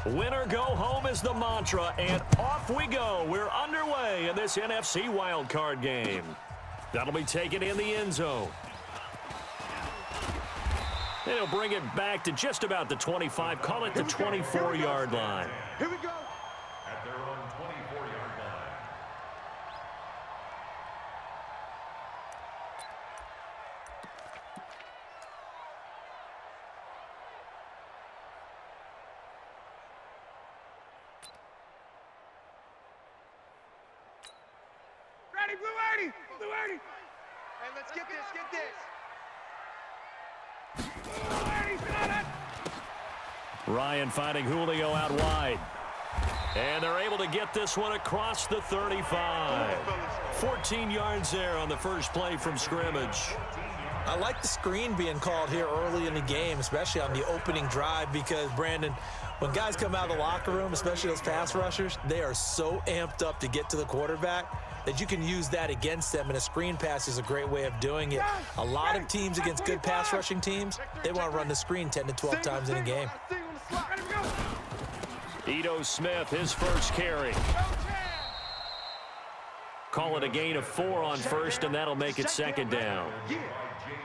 Win or go home is the mantra, and off we go. We're underway in this NFC wildcard game. That'll be taken in the end zone. And he'll bring it back to just about the 25, call it the 24-yard line. Here we go. At their own 24-yard line. Ready, Blue 80! Blue 80! Hey, let's get this, Ryan finding Julio out wide. And they're able to get this one across the 35. 14 yards there on the first play from scrimmage. I like the screen being called here early in the game, especially on the opening drive, because, Brandon, when guys come out of the locker room, especially those pass rushers, they are so amped up to get to the quarterback that you can use that against them, and a screen pass is a great way of doing it. A lot of teams against good pass rushing teams, they want to run the screen 10 to 12 times in a game. Ito Smith, his first carry. Call it a gain of 4 on first, and that'll make it second down.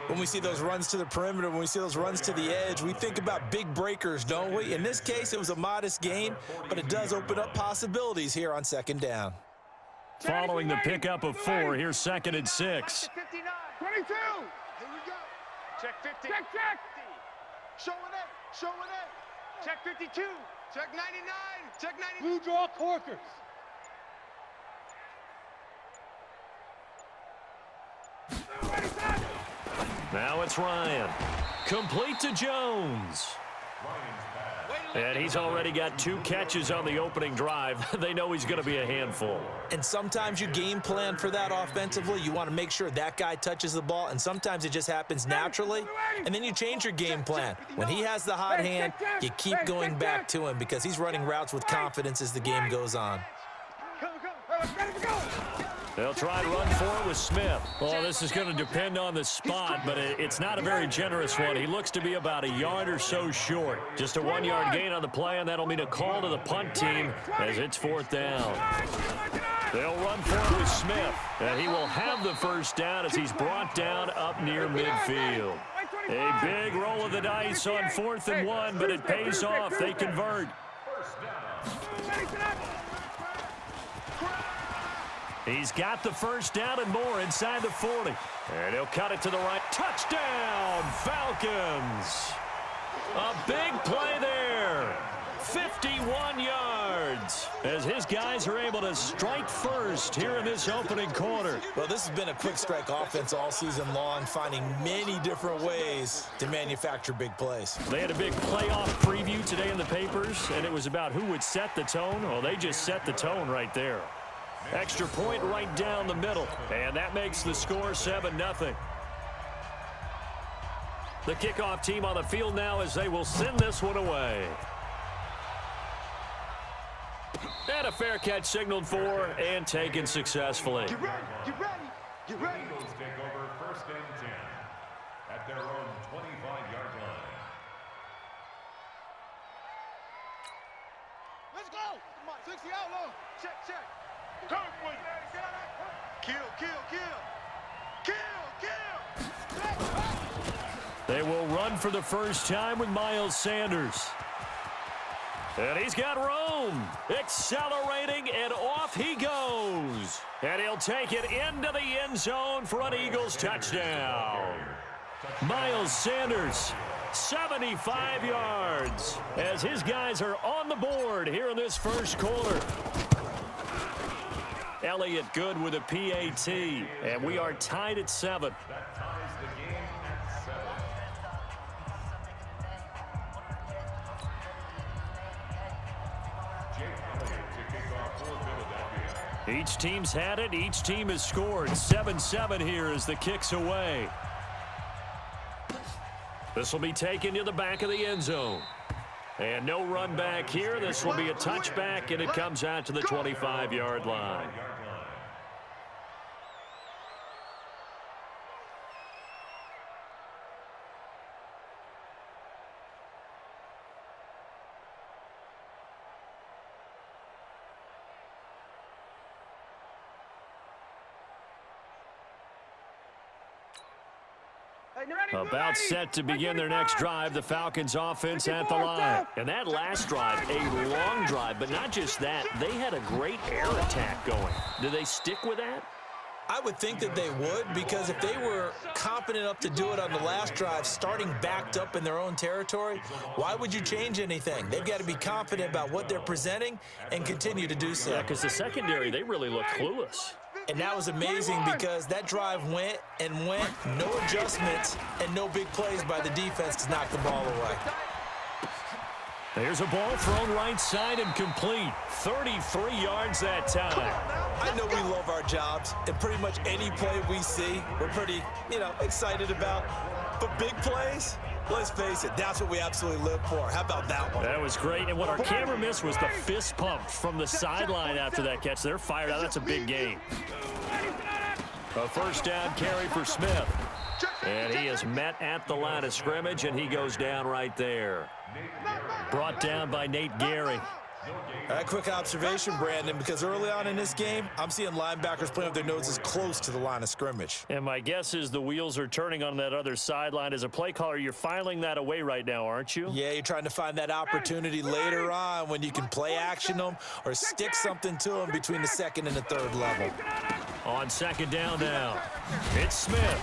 When we see those runs to the perimeter, when we see those runs to the edge, we think about big breakers, don't we? In this case, it was a modest gain, but it does open up possibilities here on second down. Following the pickup of 4, here's second and 6. 22! Here we go. Check 50. Check, check! Showing it. Showing it. Check 52. Check 99. Check 90. Blue draw corkers. Now it's Ryan. Complete to Jones. And he's already got 2 catches on the opening drive. They know he's going to be a handful. And sometimes you game plan for that offensively. You want to make sure that guy touches the ball, and sometimes it just happens naturally. And then you change your game plan. When he has the hot hand, you keep going back to him because he's running routes with confidence as the game goes on. They'll try to run for it with Smith. Well, this is going to depend on the spot, but it's not a very generous one. He looks to be about a yard or so short. Just a 1-yard gain on the play, and that'll mean a call to the punt team as it's 4th down. They'll run for it with Smith, and he will have the first down as he's brought down up near midfield. A big roll of the dice on 4th and 1, but it pays off. They convert. He's got the first down and more inside the 40. And he'll cut it to the right. Touchdown, Falcons. A big play there. 51 yards as his guys are able to strike first here in this opening quarter. Well, this has been a quick strike offense all season long, finding many different ways to manufacture big plays. They had a big playoff preview today in the papers, and it was about who would set the tone. Well, they just set the tone right there. Extra point right down the middle, and that makes the score 7-0. The kickoff team on the field now as they will send this one away. And a fair catch signaled for and taken successfully. Get ready. Get ready. Get ready. Eagles take over 1st and 10 at their own 25-yard line. Let's go. Come on. 60 out low. Check, check. Kill, kill, kill. Kill, kill. They will run for the first time with Miles Sanders. And he's got room. Accelerating, and off he goes. And he'll take it into the end zone for an Eagles touchdown. Miles Sanders, 75 yards, as his guys are on the board here in this first quarter. Elliott good with a PAT, and we are tied at 7. That ties the game at 7. Jake Elliott to kick off for Philadelphia. Each team's had it. Each team has scored. 7-7 here as the kick's away. This will be taken to the back of the end zone. And no run back here. This will be a touchback, and it comes out to the 25-yard line. About set to begin their next drive, the Falcons offense at the line. And that last drive, a long drive, but not just that, they had a great air attack going. Do they stick with that? I would think that they would, because if they were confident enough to do it on the last drive, starting backed up in their own territory, why would you change anything? They've got to be confident about what they're presenting and continue to do so. Yeah, because the secondary, they really looked clueless. And that was amazing because that drive went and went, no adjustments, and no big plays by the defense to knock the ball away. There's a ball thrown right side and complete. 33 yards that time. I know we love our jobs, and pretty much any play we see, we're pretty, excited about. But big plays, let's face it, that's what we absolutely live for. How about that one? That was great, and what our camera missed was the fist pump from the sideline after that catch. They're fired out. That's a big gain. A first down carry for Smith. And he is met at the line of scrimmage, and he goes down right there. Brought down by Nate Gehry. A quick observation, Brandon, because early on in this game, I'm seeing linebackers playing with their noses close to the line of scrimmage. And my guess is the wheels are turning on that other sideline. As a play caller, you're filing that away right now, aren't you? Yeah, you're trying to find that opportunity later on when you can play action them or stick something to them between the second and the third level. On second down now, it's Smith.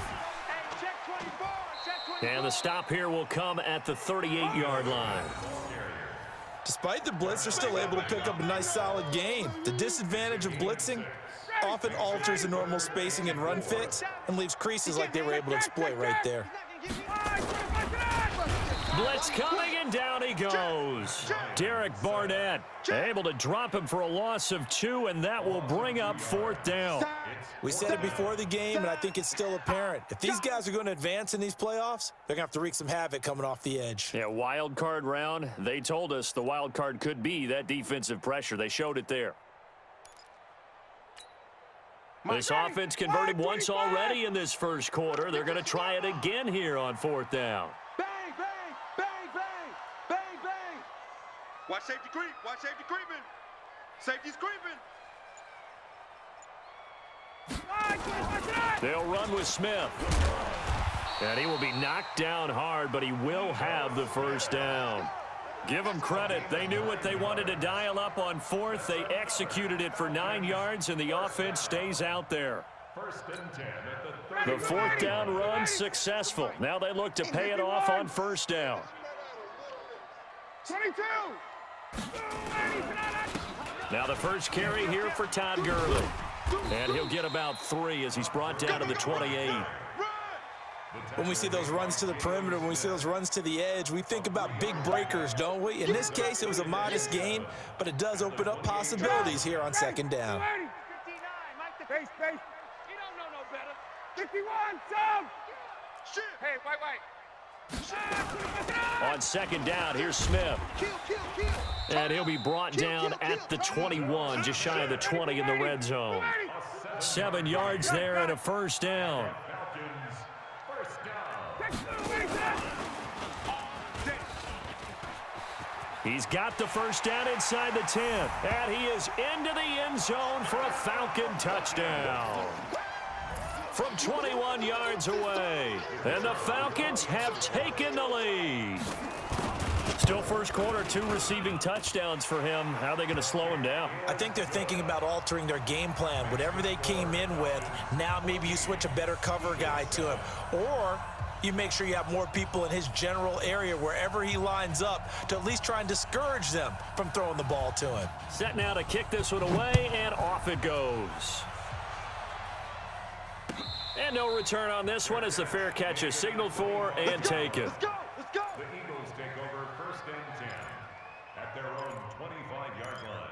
And the stop here will come at the 38-yard line. Despite the blitz, they're still able to pick up a nice solid gain. The disadvantage of blitzing often alters the normal spacing and run fits and leaves creases like they were able to exploit right there. Blitz coming, and down he goes. Derek Barnett able to drop him for a loss of 2, and that will bring up fourth down. We said it before the game, and I think it's still apparent. If these guys are going to advance in these playoffs, they're going to have to wreak some havoc coming off the edge. Yeah, wild card round. They told us the wild card could be that defensive pressure. They showed it there. This offense converted once already in this first quarter. They're going to try it again here on fourth down. Bang, bang, bang, bang, bang, bang. Watch safety creep. Watch safety creeping. Safety's creeping. They'll run with Smith. And he will be knocked down hard, but he will have the first down. Give them credit. They knew what they wanted to dial up on fourth. They executed it for 9 yards, and the offense stays out there. First and 10 at the The fourth down run successful. Now they look to pay it off on first down. 22. Now the first carry here for Todd Gurley. And he'll get about 3 as he's brought down to the 28. When we see those runs to the perimeter, when we see those runs to the edge, we think about big breakers, don't we? In this case, it was a modest gain, but it does open up possibilities here on second down. 59, Mike the base. You don't know no better. 51, sub. Shit. Hey, white. On second down, here's Smith. And he'll be brought down at the 21, just shy of the 20 in the red zone. 7 yards there and a first down. He's got the first down inside the 10, and he is into the end zone for a Falcon touchdown. From 21 yards away, and the Falcons have taken the lead. Still first quarter, 2 receiving touchdowns for him. How are they going to slow him down? I think they're thinking about altering their game plan. Whatever they came in with, now maybe you switch a better cover guy to him. Or you make sure you have more people in his general area wherever he lines up to at least try and discourage them from throwing the ball to him. Set now to kick this one away, and off it goes. And no return on this one as the fair catch is signaled for and taken. Let's go. The Eagles take over first and 10 at their own 25-yard line.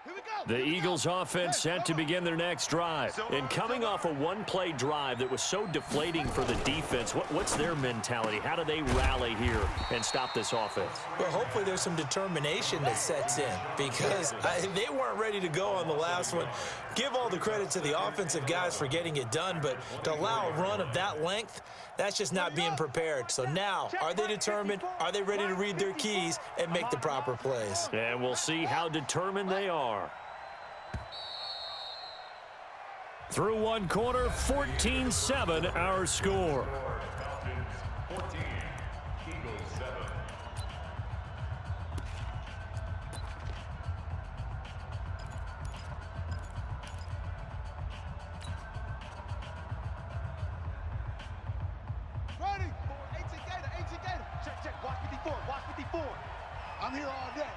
Here we go. The Eagles offense set to begin their next drive. And coming off a one-play drive that was so deflating for the defense, what's their mentality? How do they rally here and stop this offense? Well, hopefully there's some determination that sets in because they weren't ready to go on the last one. Give all the credit to the offensive guys for getting it done, but to allow a run of that length, that's just not being prepared. So now, are they determined? Are they ready to read their keys and make the proper plays? And we'll see how determined they are. Through one quarter, 14-7 our score. Falcons 14, Eagles 7. Ready? 18 Gator. Check. Watch 54. I'm here all day.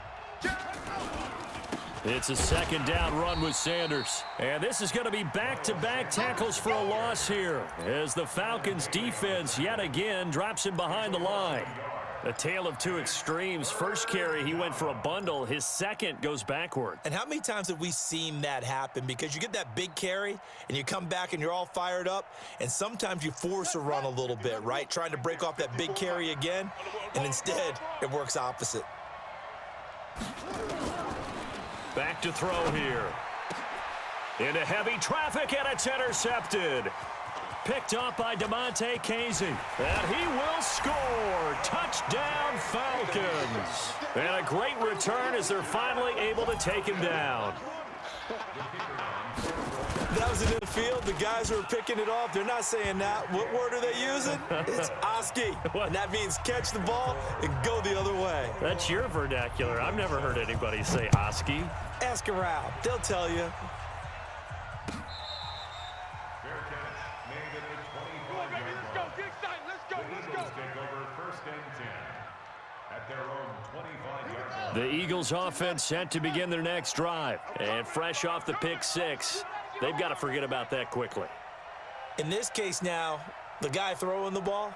It's a second down run with Sanders. And this is going to be back-to-back tackles for a loss here as the Falcons defense yet again drops him behind the line. A tale of two extremes. First carry, he went for a bundle. His second goes backward. And how many times have we seen that happen? Because you get that big carry, and you come back and you're all fired up, and sometimes you force a run a little bit, right? Trying to break off that big carry again, and instead it works opposite. Back to throw here. Into heavy traffic, and it's intercepted. Picked up by DeMonte Casey. And he will score. Touchdown, Falcons. And a great return as they're finally able to take him down. That was in the field. The guys who are picking it off, they're not saying that. What word are they using? It's Oski. And that means catch the ball and go the other way. That's your vernacular. I've never heard anybody say Oski. Ask around. They'll tell you. The Eagles offense set to begin their next drive. And fresh off the pick six, they've got to forget about that quickly. In this case now, the guy throwing the ball,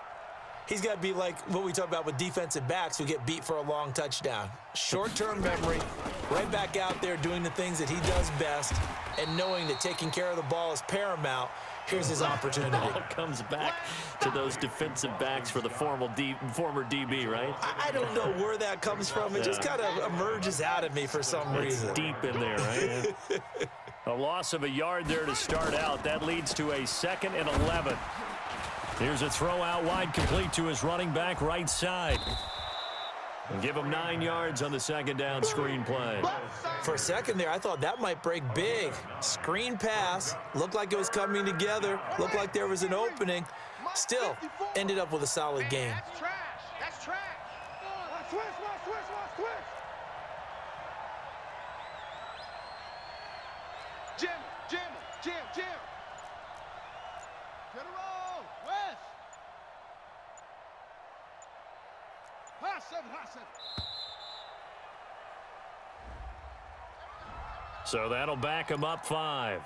he's got to be like what we talk about with defensive backs who get beat for a long touchdown. Short-term memory, right back out there doing the things that he does best, and knowing that taking care of the ball is paramount. Here's his opportunity. It all comes back to those defensive backs for the former DB, right? I don't know where that comes from. It just kind of emerges out of me for some reason. It's deep in there, right? A loss of a yard there to start out. That leads to a 2nd and 11. Here's a throw out wide, complete to his running back right side. And give him 9 yards on the second down screen play. For a second there, I thought that might break big. Screen pass. Looked like it was coming together. Looked like there was an opening. Still, ended up with a solid game. That's trash. That's trash. Switch. Jim. Get a roll. West. High seven. So that'll back him up 5.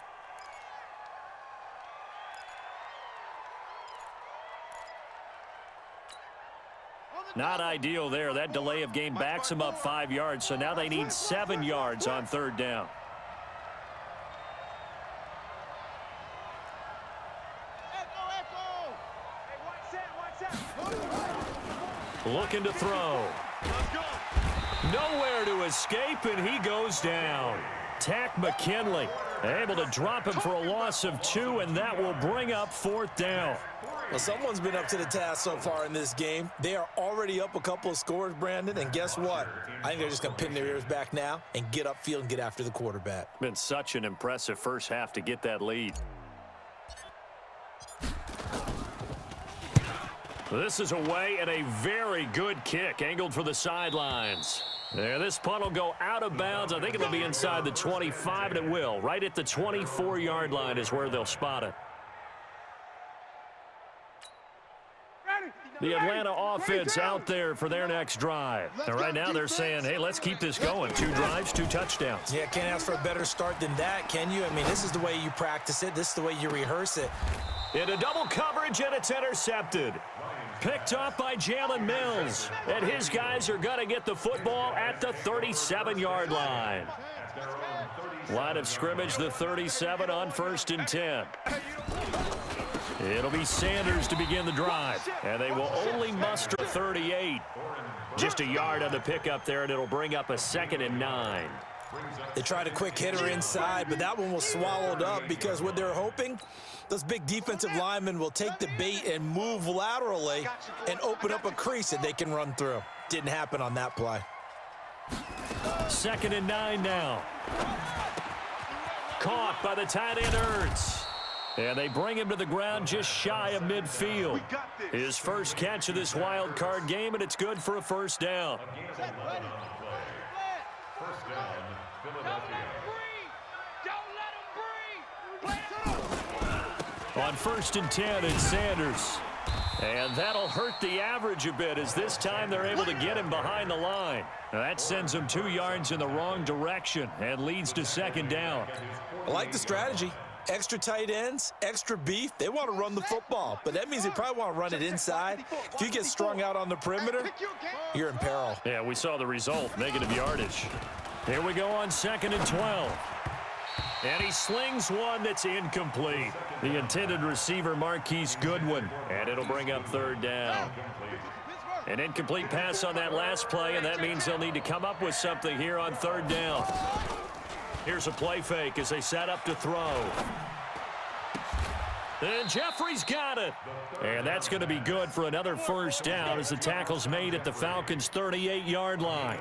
Not ideal there. That delay of game backs him up 5 yards, so now they need 7 yards on third down. Echo. Hey, watch that. Looking to throw. Let's go. Nowhere to escape, and he goes down. Tack McKinley able to drop him for a loss of 2, and that will bring up 4th down. Well, someone's been up to the task so far in this game. They are already up a couple of scores, Brandon, and guess what? I think they're just going to pin their ears back now and get upfield and get after the quarterback. Been such an impressive first half to get that lead. This is away and a very good kick angled for the sidelines. There, this punt will go out of bounds. I think it'll be inside the 25, and it will. Right at the 24-yard line is where they'll spot it. The Atlanta offense out there for their next drive. And right now they're saying, hey, let's keep this going. 2 drives, 2 touchdowns. Yeah, can't ask for a better start than that, can you? I mean, this is the way you practice it. This is the way you rehearse it. Into double coverage, and it's intercepted. Picked off by Jalen Mills. And his guys are going to get the football at the 37-yard line. Line of scrimmage, the 37 on 1st and 10. It'll be Sanders to begin the drive. And they will only muster 38. Just a yard on the pickup there, and it'll bring up a 2nd and 9. They tried a quick hitter inside, but that one was swallowed up because what they're hoping, those big defensive linemen will take the bait and move laterally and open up a crease that they can run through. Didn't happen on that play. 2nd and 9 now. Caught by the tight end Ertz. And they bring him to the ground just shy of midfield. His first catch of this wild card game, and it's good for a first down. First down, Philadelphia. On 1st and 10, it's Sanders. And that'll hurt the average a bit as this time they're able to get him behind the line. Now that sends him 2 yards in the wrong direction and leads to second down. I like the strategy. Extra tight ends, extra beef. They want to run the football, but that means they probably want to run it inside. If you get strung out on the perimeter, you're in peril. Yeah, we saw the result, negative yardage. Here we go on 2nd and 12. And he slings one that's incomplete. The intended receiver, Marquise Goodwin. And it'll bring up 3rd down. An incomplete pass on that last play, and that means they'll need to come up with something here on 3rd down. Here's a play fake as they set up to throw. And Jeffrey's got it. And that's going to be good for another first down as the tackle's made at the Falcons' 38-yard line.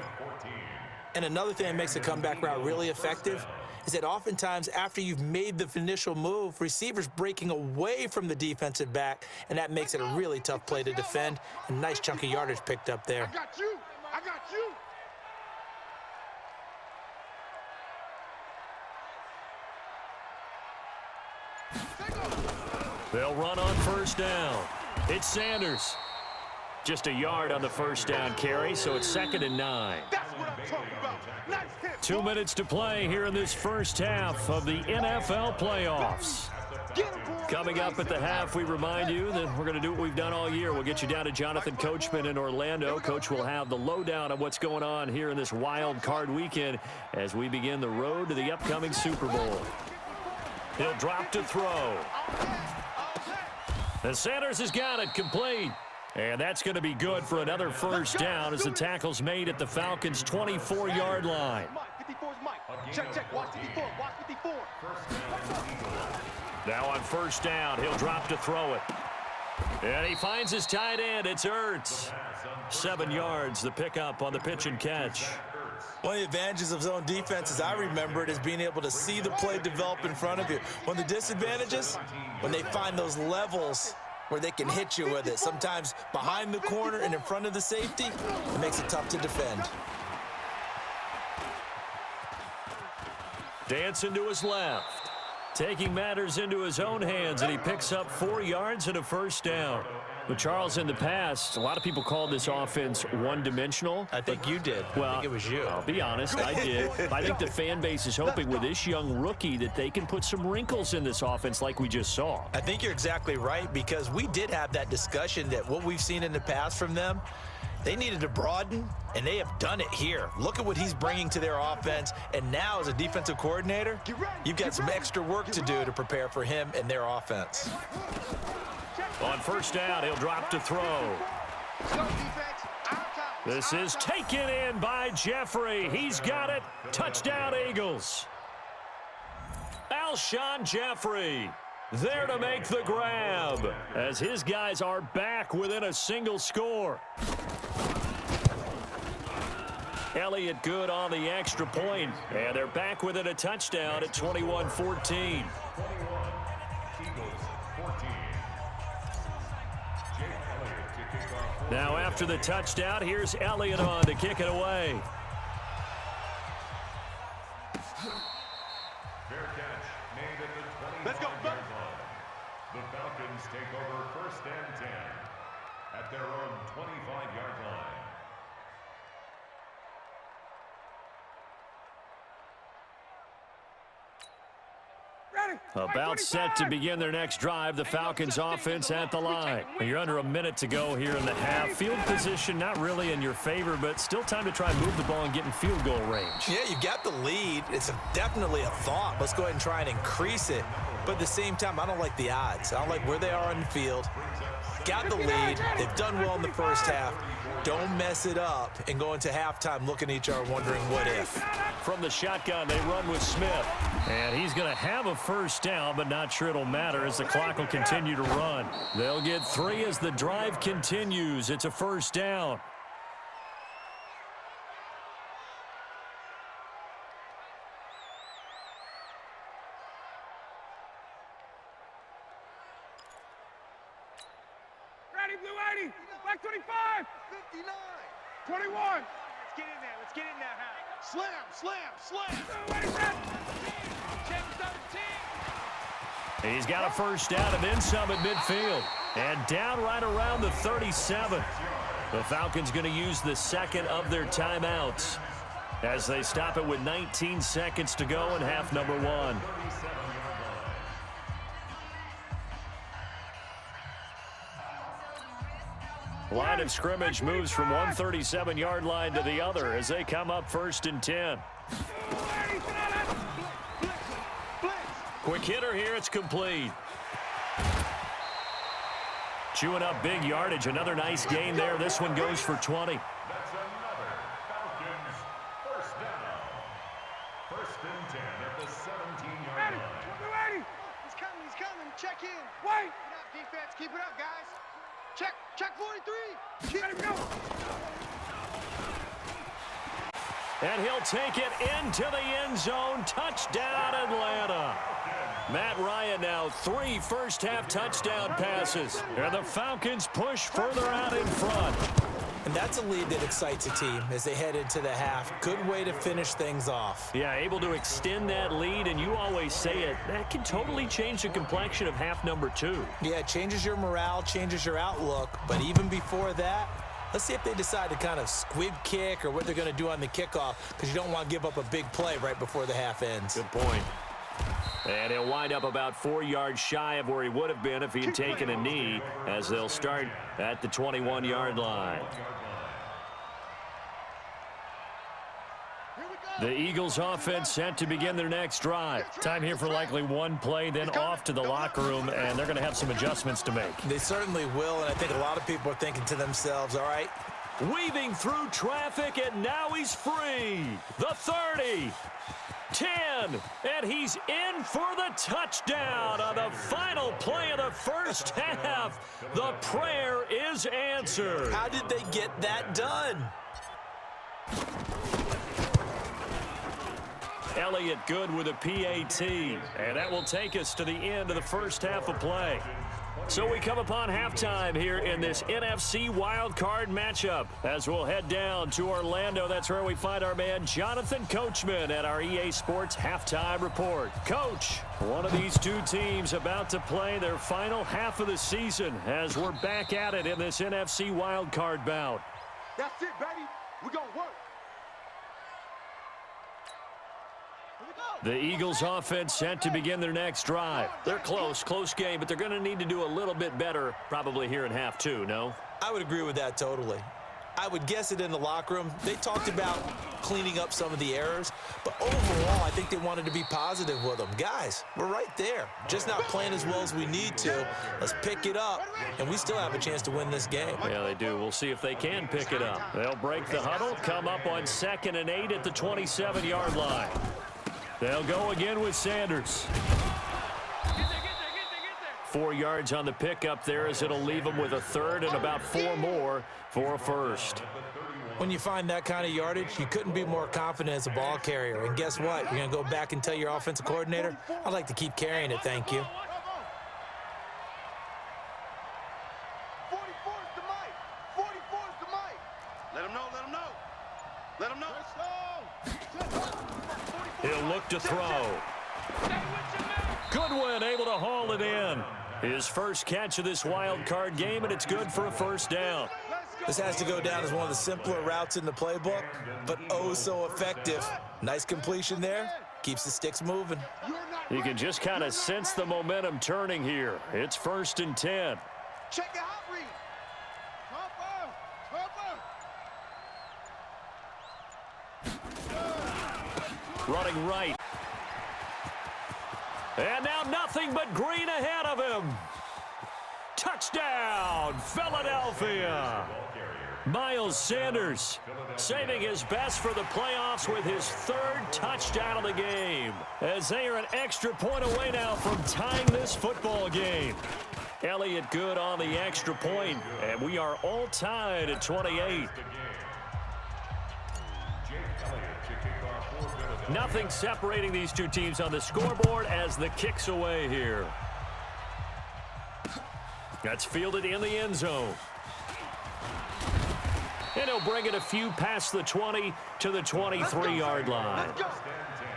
And another thing that makes the comeback route really effective is that oftentimes after you've made the initial move, receivers breaking away from the defensive back, and that makes it a really tough play to defend. A nice chunk of yardage picked up there. I got you. I got you. They'll run on 1st down. It's Sanders. Just a yard on the first down carry, so it's 2nd and 9. That's what I'm talking about. Nice hit. 2 minutes to play here in this first half of the NFL playoffs. Coming up at the half, we remind you that we're going to do what we've done all year. We'll get you down to Jonathan Coachman in Orlando. Coach will have the lowdown on what's going on here in this wild card weekend as we begin the road to the upcoming Super Bowl. He'll drop to throw. And Sanders has got it complete. And that's going to be good for another first down as the tackle's made at the Falcons' 24-yard line. 54 is Mike. Check. Watch 54. Watch 54. Now on 1st down, he'll drop to throw it. And he finds his tight end. It's Ertz. 7 yards, the pickup on the pitch and catch. One of the advantages of zone defense, as I remember it, is being able to see the play develop in front of you. One of the disadvantages, when they find those levels where they can hit you with it. Sometimes behind the corner and in front of the safety, it makes it tough to defend. Dancing to his left. Taking matters into his own hands, and he picks up 4 yards and a first down. But, Charles, in the past, a lot of people called this offense one-dimensional. I think you did. Well, I think it was you. I'll be honest, I did. I think the fan base is hoping with this young rookie that they can put some wrinkles in this offense like we just saw. I think you're exactly right, because we did have that discussion that what we've seen in the past from them, they needed to broaden, and they have done it here. Look at what he's bringing to their offense, and now as a defensive coordinator, you've got some extra work to do to prepare for him and their offense. On 1st down, he'll drop to throw. This is taken in by Jeffrey. He's got it. Touchdown, Eagles. Alshon Jeffrey there to make the grab as his guys are back within a single score. Elliott good on the extra point, and they're back within a touchdown at 21-14. Now after the touchdown, here's Elliott on to kick it away. Fair catch made at the 25-yard line. The Falcons take over 1st and 10 at their own 25-yard line. About set to begin their next drive, the Falcons offense at the line. You're under a minute to go here in the half. Field position not really in your favor, but still time to try and move the ball and get in field goal range. Yeah, you've got the lead. It's definitely a thought. Let's go ahead and try and increase it. But at the same time, I don't like the odds. I don't like where they are on the field. Got the lead. They've done well in the first half. Don't mess it up and go into halftime looking at each other wondering what if. From the shotgun, they run with Smith. And he's going to have a first down, but not sure it'll matter as the clock will continue to run. They'll get 3 as the drive continues. It's a first down. Blue 80. Black 25. 59. 21. Let's get in there. Let's get in there, huh? Slam, slam, slam. Blue 87. Check 17. He's got a first down and then some at midfield. And down right around the 37. The Falcons going to use the second of their timeouts as they stop it with 19 seconds to go in half number one. Line of scrimmage moves from one 37-yard line to the other as they come up 1st and 10. Quick hitter here, it's complete. Chewing up big yardage, another nice gain there. This one goes for 20. That's another Falcons first down. 1st and 10 at the 17-yard line. He's coming. Check in. Wait. Keep it up, defense. Keep it up, guys. Check 43. Let him go. And he'll take it into the end zone. Touchdown, Atlanta. Matt Ryan now 3 first-half touchdown passes. And the Falcons push further out in front. And that's a lead that excites a team as they head into the half. Good way to finish things off. Yeah, able to extend that lead, and you always say it, that can totally change the complexion of half number 2. Yeah, it changes your morale, changes your outlook. But even before that, let's see if they decide to kind of squib kick or what they're going to do on the kickoff, because you don't want to give up a big play right before the half ends. Good point. And he'll wind up about 4 yards shy of where he would have been if he had taken a knee, as they'll start at the 21-yard line. The Eagles offense set to begin their next drive. Time here for likely one play, then off to the locker room, and they're going to have some adjustments to make. They certainly will, and I think a lot of people are thinking to themselves, all right, Weaving through traffic, and now he's free. The 30. 10, and he's in for the touchdown on the final play of the first half. The prayer is answered. how did they get that done? Elliott Good with a PAT, and that will take us to the end of the first half of play. So we come upon halftime here in this NFC wildcard matchup as we'll head down to Orlando. That's where we find our man Jonathan Coachman at our EA Sports Halftime Report. Coach, one of these two teams about to play their final half of the season as we're back at it in this NFC wildcard bout. That's it, baby. We're going to work. The Eagles offense set to begin their next drive. They're close game, but they're going to need to do a little bit better probably here in half two, no? I would agree with that totally. I would guess it in the locker room. They talked about cleaning up some of the errors, but overall, I think they wanted to be positive with them. Guys, we're right there. Just not playing as well as we need to. Let's pick it up, and we still have a chance to win this game. Yeah, they do. We'll see if they can pick it up. They'll break the huddle, come up on 2nd and 8 at the 27-yard line. They'll go again with Sanders. 4 yards on the pickup there as it'll leave them with a third and about 4 more for a first. When you find that kind of yardage, you couldn't be more confident as a ball carrier. And guess what? You're going to go back and tell your offensive coordinator, I'd like to keep carrying it, thank you. 44 is the mic. 44 is the mic. Let him know. Let him know. He'll look to throw. Goodwin able to haul it in. His first catch of this wild card game, and it's good for a first down. This has to go down as one of the simpler routes in the playbook, but oh so effective. Nice completion there. Keeps the sticks moving. You can just kind of sense the momentum turning here. It's 1st and 10. Check the hot read. Running right. And now nothing but green ahead of him. Touchdown, Philadelphia. Miles Sanders saving his best for the playoffs with his 3rd touchdown of the game, as they are an extra point away now from tying this football game. Elliott Good on the extra point, and we are all tied at 28. Nothing separating these two teams on the scoreboard as the kick's away here. That's fielded in the end zone. And he'll bring it a few past the 20 to the 23-yard line. First and 10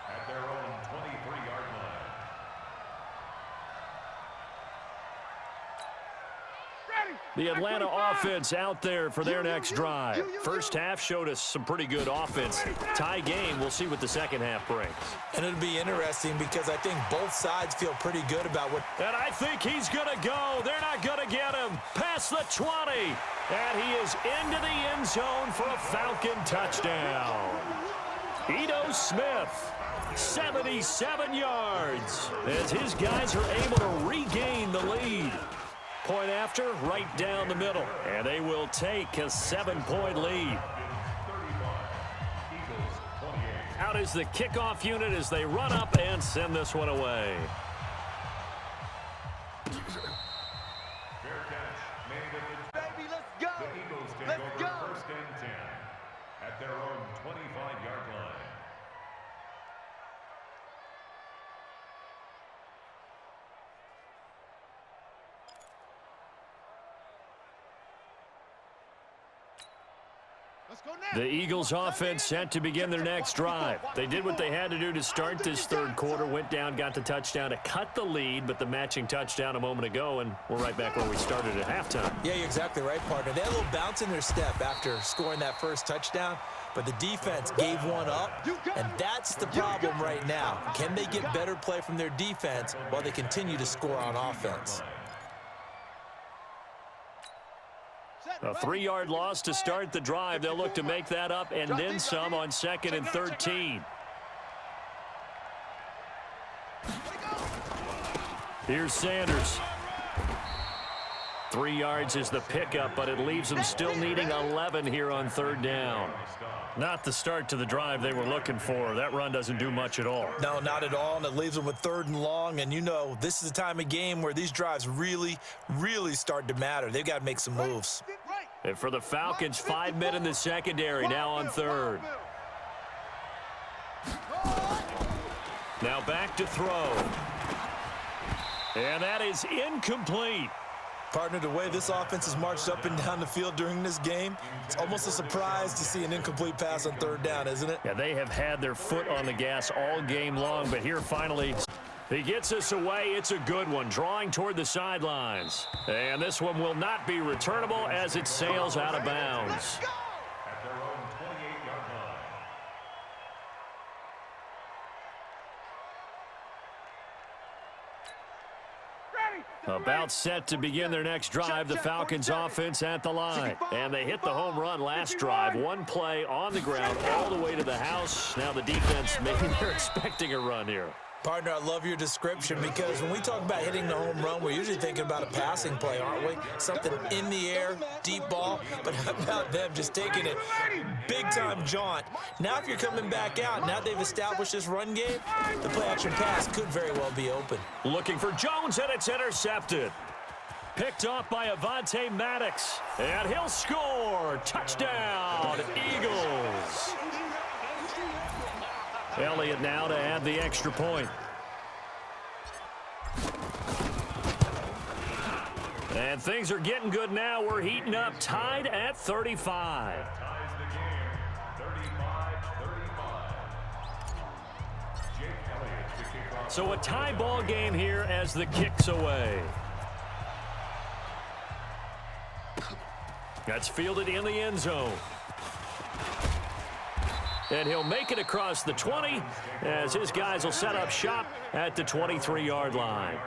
at their own 23-yard line. The Atlanta offense out there for their next drive. First half showed us some pretty good offense. Tie game, we'll see what the second half brings. And it'll be interesting because I think both sides feel pretty good about what... And I think he's going to go. They're not going to get him. Past the 20. And he is into the end zone for a Falcon touchdown. Ito Smith, 77 yards, as his guys are able to regain the lead. Point after, right down the middle. And they will take a 7-point lead. Out is the kickoff unit as they run up and send this one away. Fair catch made at the... Baby, let's go. The Eagles take Let's over go. first and 10 at their own 25-yard line. Let's go now. The Eagles offense set to begin their next drive. They did what they had to do to start this third quarter, went down, got the touchdown to cut the lead, but the matching touchdown a moment ago, and we're right back where we started at halftime. Yeah, you're exactly right, partner. They had a little bounce in their step after scoring that first touchdown, but the defense gave one up, and that's the problem right now. Can they get better play from their defense while they continue to score on offense? A 3-yard loss to start the drive. They'll look to make that up and then some on 2nd and 13. Here's Sanders. 3 yards is the pickup, but it leaves them still needing 11 here on 3rd down. Not the start to the drive they were looking for. That run doesn't do much at all. No, not at all, and it leaves them with 3rd and long, and you know this is the time of game where these drives really start to matter. They've got to make some moves. And for the Falcons, 5 men in the secondary, now on 3rd. Now back to throw. And that is incomplete. Partner, the way this offense has marched up and down the field during this game, it's almost a surprise to see an incomplete pass on 3rd down, isn't it? Yeah, they have had their foot on the gas all game long, but here finally he gets us away. It's a good one, drawing toward the sidelines. And this one will not be returnable as it sails out of bounds. At their own 28-yard line. About set to begin their next drive, the Falcons offense at the line. And they hit the home run last drive. One play on the ground all the way to the house. Now the defense, maybe they're expecting a run here. Partner, I love your description because when we talk about hitting the home run, we're usually thinking about a passing play, aren't we? Something in the air, deep ball, but how about them just taking it big-time jaunt? Now if you're coming back out, now they've established this run game, the play-action pass could very well be open. Looking for Jones, and it's intercepted. Picked off by Avonte Maddox, and he'll score. Touchdown, Eagles. Elliott now to add the extra point. And things are getting good now. We're heating up, tied at 35. Ties the game, 35-35. Jake Elliott to kick off. So a tie ball game here as the kick's away. That's fielded in the end zone. And he'll make it across the 20 as his guys will set up shop at the 23-yard line.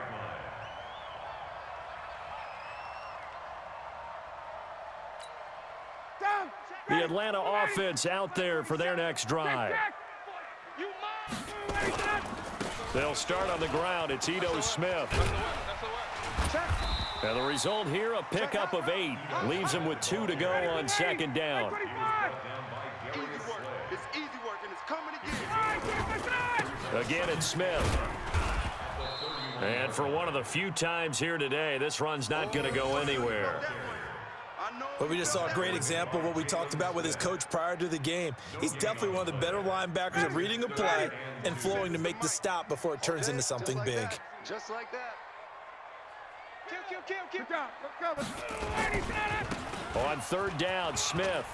The Atlanta offense out there for their next drive. They'll start on the ground. It's Ito Smith. And the result here, a pickup of 8. Leaves him with 2 to go on 2nd down. It's easy work, and it's coming again. Again, it's Smith. And for one of the few times here today, this run's not going to go anywhere. But we just saw a great example of what we talked about with his coach prior to the game. He's definitely one of the better linebackers at reading a play and flowing to make the stop before it turns into something big. Just like that. Kill. Let's go. On third down, Smith.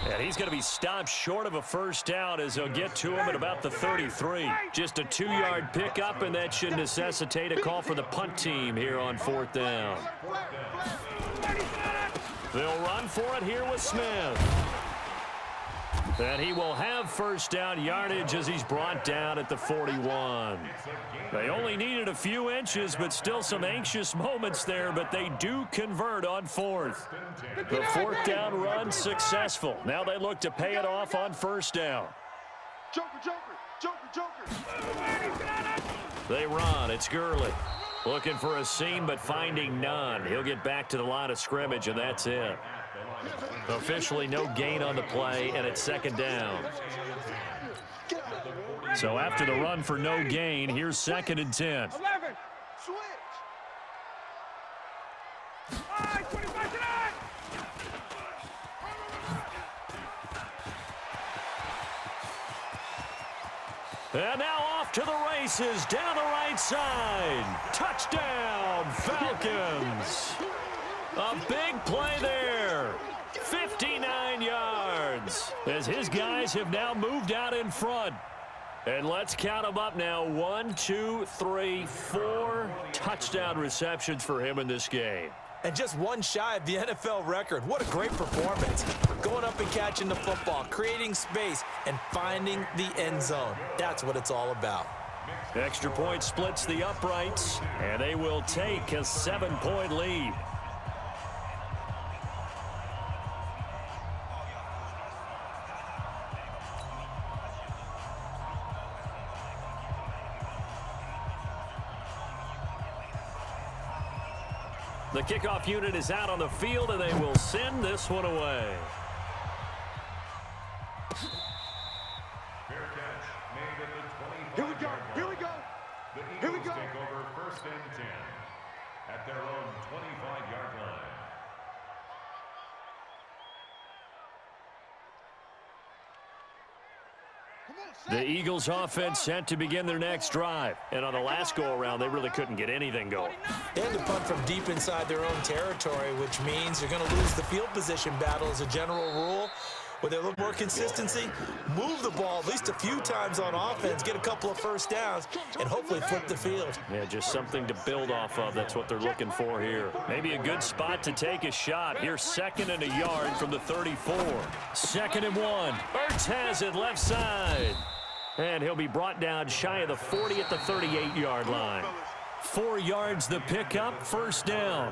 And he's going to be stopped short of a first down as they'll get to him at about the 33. Just a 2-yard pickup, and that should necessitate a call for the punt team here on fourth down. They'll run for it here with Smith. And he will have first down yardage as he's brought down at the 41. They only needed a few inches, but still some anxious moments there, but they do convert on fourth. The fourth down run successful. Now they look to pay it off on first down. Joker, Joker, Joker, Joker. They run. It's Gurley. Looking for a seam, but finding none. He'll get back to the line of scrimmage, and that's it. Officially no gain on the play, and it's second down. So after the run for no gain, here's 2nd and 10. 11. Switch. 25 tonight. And now off to the races down the right side. Touchdown, Falcons. A big play there. 59 yards as his guys have now moved out in front. And let's count them up now. 1, 2, 3, 4 touchdown receptions for him in this game. And just one shy of the NFL record. What a great performance. Going up and catching the football, creating space, and finding the end zone. That's what it's all about. Extra point splits the uprights, and they will take a 7-point lead. The kickoff unit is out on the field, and they will send this one away. Fair catch made at the 25-yard Here we go. line. Here we go. The Here we Eagles go. take over 1st and 10 at their own 25-yard line. The Eagles offense set to begin their next drive. And on the last go-around, they really couldn't get anything going. They had to punt from deep inside their own territory, which means you're going to lose the field position battle as a general rule. With a little more consistency, move the ball at least a few times on offense, get a couple of first downs, and hopefully flip the field. Yeah, just something to build off of. That's what they're looking for here. Maybe a good spot to take a shot. Here's 2nd and a yard from the 34. 2nd and 1. Ertz has it left side. And he'll be brought down shy of the 40 at the 38-yard line. 4 yards the pickup, first down.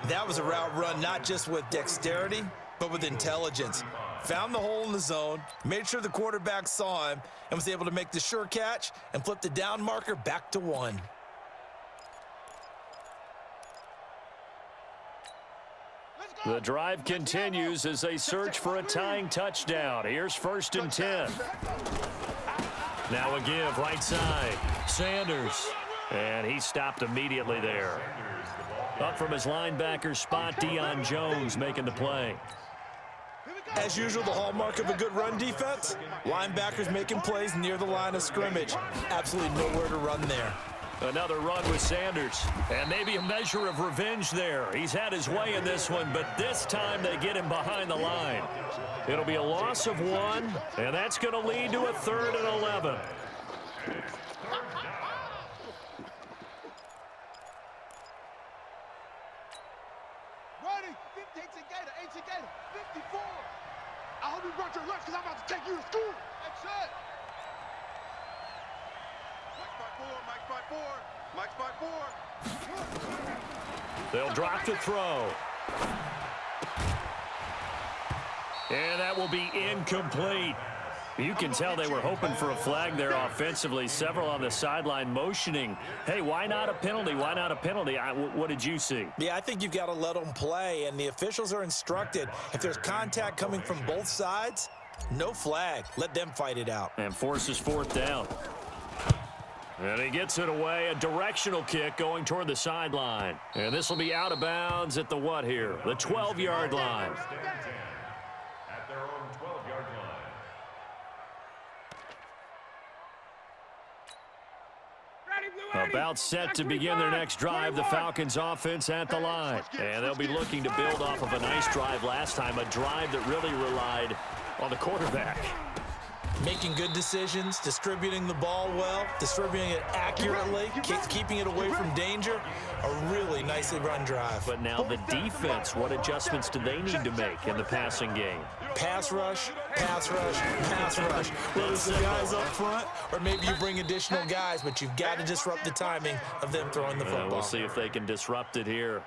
That was a route run not just with dexterity, but with intelligence. Found the hole in the zone, made sure the quarterback saw him, and was able to make the sure catch and flip the down marker back to 1. The drive continues as they search for a tying touchdown. Here's 1st and 10. Now a give right side. Sanders. And he stopped immediately there. Up from his linebacker spot, Deion Jones making the play. As usual, the hallmark of a good run defense, linebackers making plays near the line of scrimmage. Absolutely nowhere to run there. Another run with Sanders. And maybe a measure of revenge there. He's had his way in this one, but this time they get him behind the line. It'll be a loss of 1, and that's going to lead to a 3rd and 11. Ready? 18 Gator, 18 Gator, 54. I hope you brought your lunch because I'm about to take you to school. That's it. Mike spot 4. They'll drop to throw. And that will be incomplete. You can tell they were hoping for a flag there offensively. Several on the sideline motioning. Hey, why not a penalty? Why not a penalty? What did you see? Yeah, I think you've got to let them play, and the officials are instructed. If there's contact coming from both sides, no flag. Let them fight it out. And forces 4th down. And he gets it away. A directional kick going toward the sideline. And this will be out of bounds at the what here? The 12-yard line. At their own 12-yard line. A About set to begin their next drive, the Falcons offense at the line. And they'll be looking to build off of a nice drive last time, a drive that really relied on the quarterback. Making good decisions, distributing the ball well, distributing it accurately, keeping it away from danger. A really nicely run drive. But now the defense, what adjustments do they need to make in the passing game? Pass rush, pass rush, pass rush. Whether it's the guys up front or maybe you bring additional guys, but you've got to disrupt the timing of them throwing the football. We'll see if they can disrupt it here.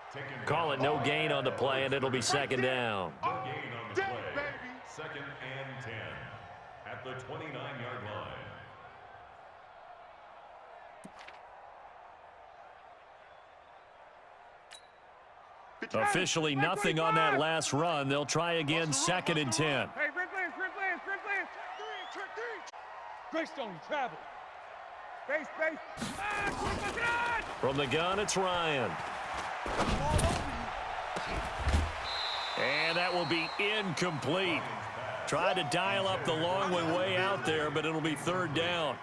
Call it no gain on the play, and it'll be second down. No gain on the play. Second and 10 at the 29-yard line. Officially nothing on that last run. They'll try again, second and 10. Hey, red lance. Greystone, travel. Base. From the gun, it's Ryan. And that will be incomplete. Tried to dial up the long one way out there, but it'll be third down.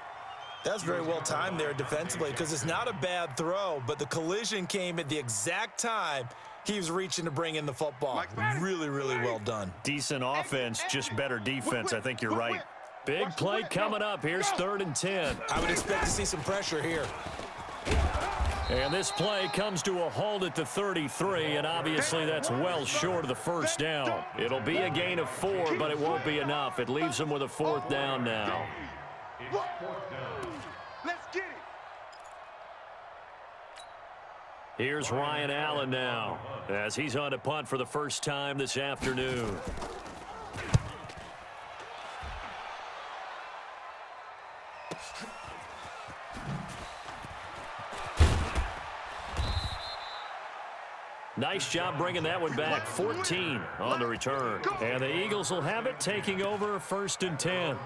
That's very well timed there defensively because it's not a bad throw, but the collision came at the exact time he was reaching to bring in the football. Really, really well done. Decent offense, just better defense. I think you're right. Big play coming up. Here's third and 10. I would expect to see some pressure here. And this play comes to a halt at the 33, and obviously that's well short of the first down. It'll be a gain of 4, but it won't be enough. It leaves them with a fourth down now. Let's get it. Here's Ryan Allen now as he's on to punt for the first time this afternoon. Nice job bringing that one back. 14 on the return. And the Eagles will have it, taking over first and 10.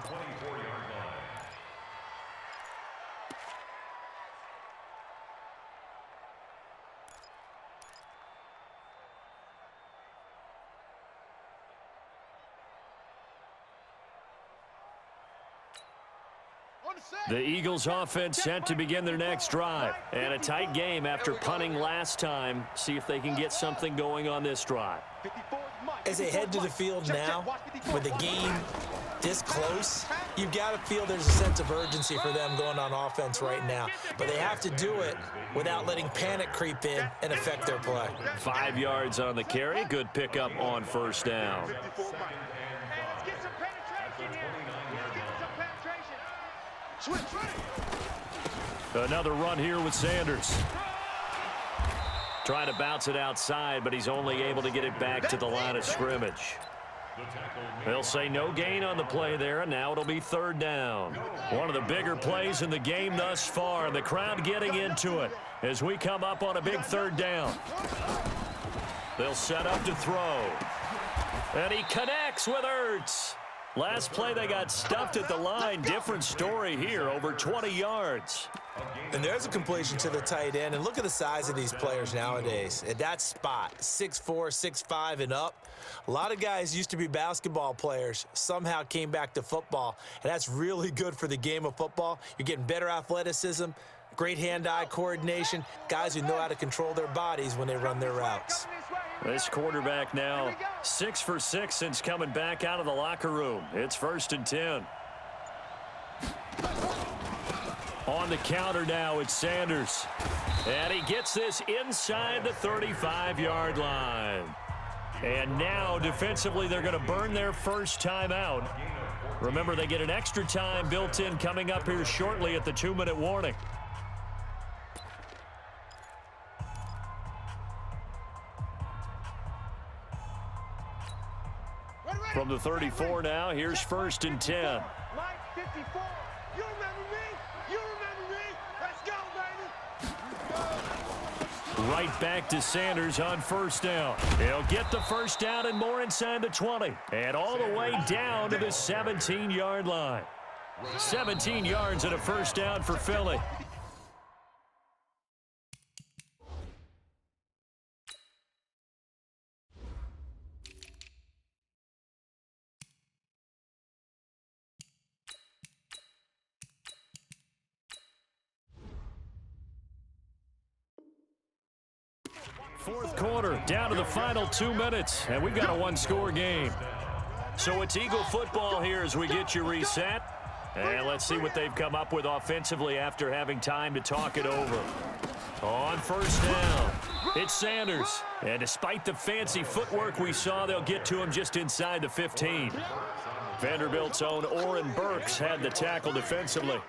The Eagles offense set to begin their next drive. And a tight game after punting last time. See if they can get something going on this drive. As they head to the field now, with the game this close, you've got to feel there's a sense of urgency for them going on offense right now. But they have to do it without letting panic creep in and affect their play. 5 yards on the carry. Good pickup on first down. Another run here with Sanders. Trying to bounce it outside, but he's only able to get it back to the line of scrimmage. They'll say no gain on the play there, and now it'll be third down. One of the bigger plays in the game thus far, and the crowd getting into it as we come up on a big third down. They'll set up to throw. And he connects with Ertz. Last play, they got stuffed at the line. Different story here, over 20 yards. And there's a completion to the tight end. And look at the size of these players nowadays. At that spot, 6'4", 6'5", and up. A lot of guys used to be basketball players, somehow came back to football. And that's really good for the game of football. You're getting better athleticism, great hand-eye coordination, guys who know how to control their bodies when they run their routes. This quarterback now 6 for 6 since coming back out of the locker room. It's first and 10. On the counter now, it's Sanders. And he gets this inside the 35-yard line. And now, defensively, they're going to burn their first time out. Remember, they get an extra time built in coming up here shortly at the 2-minute warning. From the 34 now, here's first and 10. Line 54. You remember me? You remember me? Let's go, baby. Right back to Sanders on first down. He'll get the first down and more inside the 20. And all the way down to the 17-yard line. 17 yards and a first down for Philly. Fourth quarter, down to the final 2 minutes, and we've got a one-score game. So it's Eagle football here as we get you reset. And let's see what they've come up with offensively after having time to talk it over. On first down, it's Sanders. And despite the fancy footwork we saw, they'll get to him just inside the 15. Vanderbilt's own Oren Burks had the tackle defensively.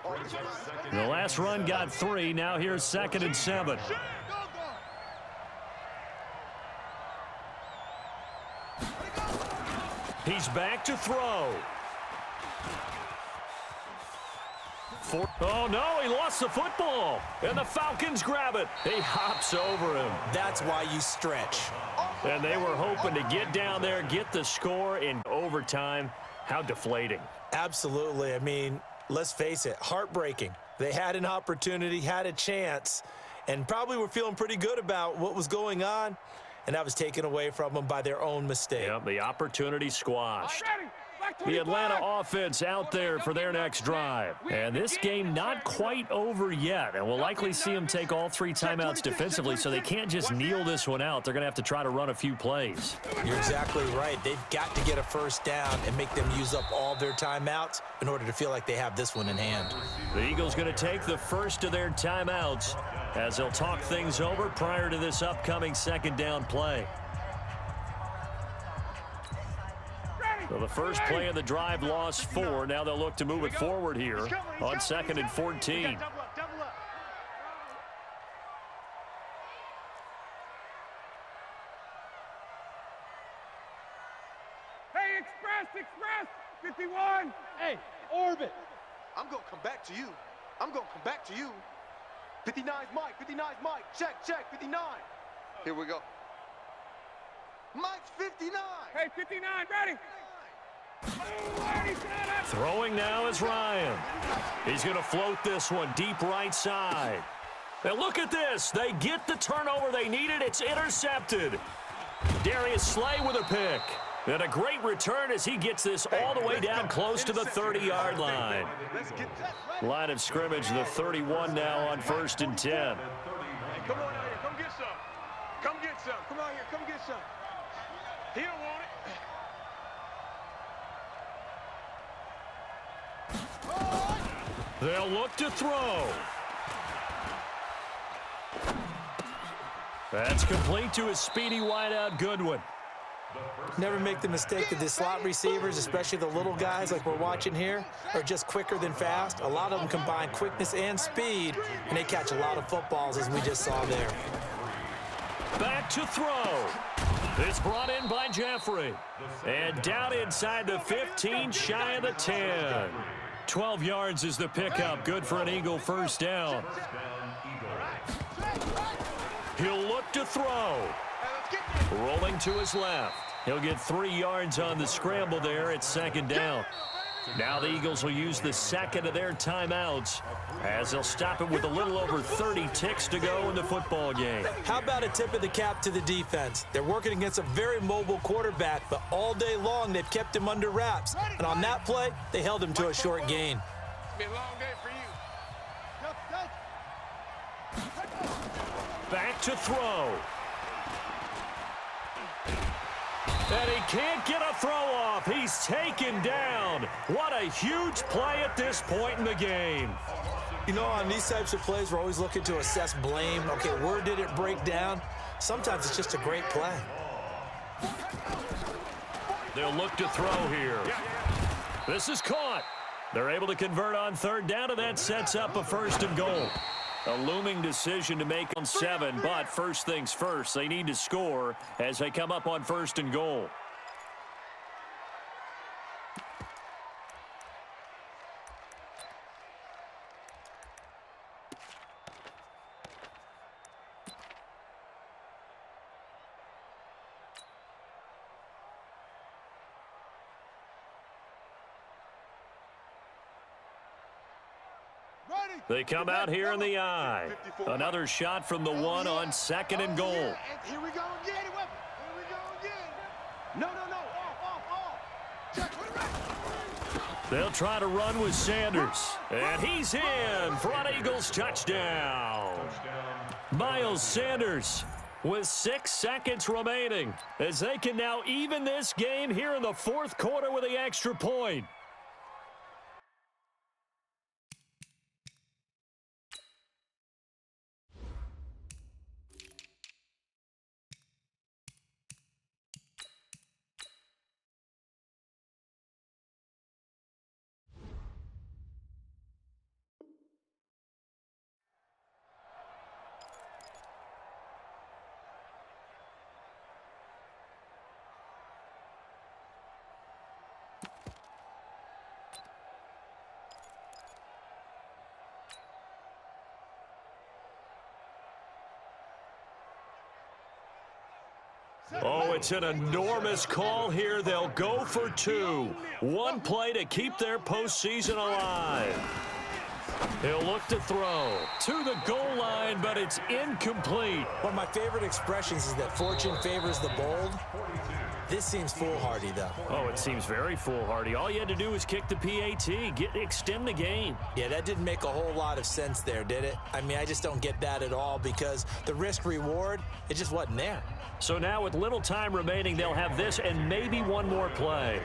The last run got 3. Now here's 2nd and 7. He's back to throw. Oh, no, he lost the football. And the Falcons grab it. He hops over him. That's why you stretch. And they were hoping to get down there, get the score in overtime. How deflating. Absolutely. I mean, let's face it, heartbreaking. They had an opportunity, had a chance, and probably were feeling pretty good about what was going on, and that was taken away from them by their own mistake. Yep, the opportunity squashed. The Atlanta offense out there for their next drive. And this game not quite over yet. And we'll likely see them take all 3 timeouts defensively, so they can't just kneel this one out. They're going to have to try to run a few plays. You're exactly right. They've got to get a first down and make them use up all their timeouts in order to feel like they have this one in hand. The Eagles going to take the first of their timeouts as they'll talk things over prior to this upcoming 2nd down play. So the first play of the drive lost 4. Now they'll look to move it forward here on 2nd and 14. Hey, Express, 51. Hey, Orbit. I'm going to come back to you. 59's Mike. Check, 59. Here we go. Mike's 59. Hey, 59, ready. Throwing now is Ryan. He's going to float this one deep right side. And look at this. They get the turnover they needed. It's intercepted. Darius Slay with a pick. And a great return as he gets this all the way down close to the 30-yard line. Line of scrimmage, the 31 now on 1st and 10. Come on out here, come get some. Come get some. Come on here, come get some. He don't want it. They'll look to throw. That's complete to his speedy wideout Goodwin. Never make the mistake that the slot receivers, especially the little guys like we're watching here, are just quicker than fast. A lot of them combine quickness and speed, and they catch a lot of footballs, as we just saw there. Back to throw. It's brought in by Jeffrey. And down inside the 15, shy of the 10. 12 yards is the pickup. Good for an Eagle first down. He'll look to throw. Rolling to his left. He'll get 3 yards on the scramble there at 2nd down. Now the Eagles will use the 2nd of their timeouts as they'll stop it with a little over 30 ticks to go in the football game. How about a tip of the cap to the defense? They're working against a very mobile quarterback, but all day long they've kept him under wraps. And on that play, they held him to a short gain. It's been a long day for you. Back to throw. And he can't get a throw off. He's taken down. What a huge play at this point in the game. You know, on these types of plays, we're always looking to assess blame. Okay, where did it break down? Sometimes it's just a great play. They'll look to throw here. This is caught. They're able to convert on 3rd down, and that sets up a 1st and goal. A looming decision to make on 7, but first things first, they need to score as they come up on 1st and goal. They come out here in the eye. Another shot from the 1 on 2nd and goal. Here we go again. Here we go again. No. Off. Check, put it right. They'll try to run with Sanders. And he's in for an Eagles touchdown. Miles Sanders with 6 seconds remaining, as they can now even this game here in the fourth quarter with the extra point. Oh, it's an enormous call here. They'll go for 2. One play to keep their postseason alive. He'll look to throw to the goal line, but it's incomplete. One of my favorite expressions is that fortune favors the bold. This seems foolhardy, though. Oh, it seems very foolhardy. All you had to do was kick the PAT, extend the game. Yeah, that didn't make a whole lot of sense there, did it? I mean, I just don't get that at all because the risk-reward, it just wasn't there. So now with little time remaining, they'll have this and maybe one more play.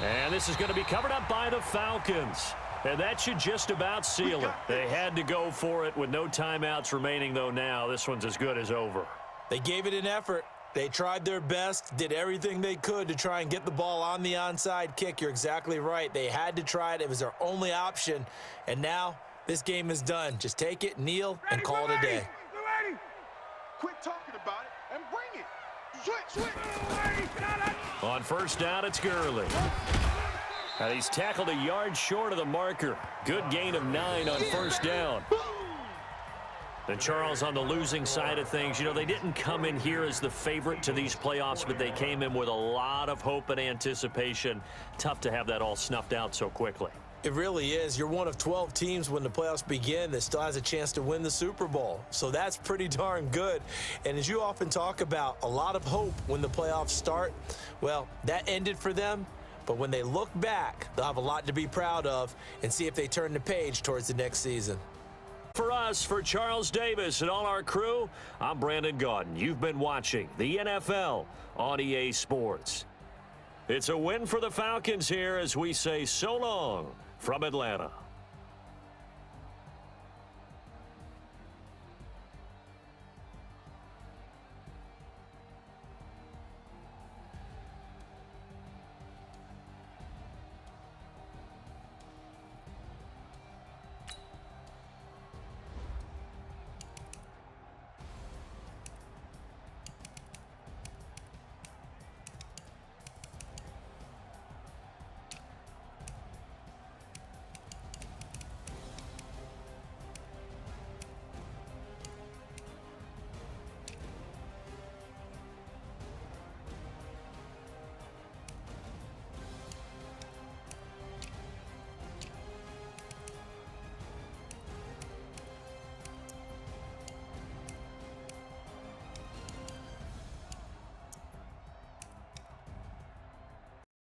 And this is going to be covered up by the Falcons. And that should just about seal it. They had to go for it with no timeouts remaining, though now. This one's as good as over. They gave it an effort. They tried their best, did everything they could to try and get the ball on the onside kick. You're exactly right. They had to try it. It was their only option. And now this game is done. Just take it, kneel, and call it a day. Ready. Quit talking about it and bring it. Switch. On first down, it's Gurley. And he's tackled a yard short of the marker. Good gain of 9 on first down. And Charles on the losing side of things, you know, they didn't come in here as the favorite to these playoffs, but they came in with a lot of hope and anticipation. Tough to have that all snuffed out so quickly. It really is. You're one of 12 teams when the playoffs begin that still has a chance to win the Super Bowl. So that's pretty darn good. And as you often talk about, a lot of hope when the playoffs start. Well, that ended for them. But when they look back, they'll have a lot to be proud of and see if they turn the page towards the next season. For us, for Charles Davis and all our crew, I'm Brandon Gaudin. You've been watching the NFL on EA Sports. It's a win for the Falcons here as we say so long from Atlanta.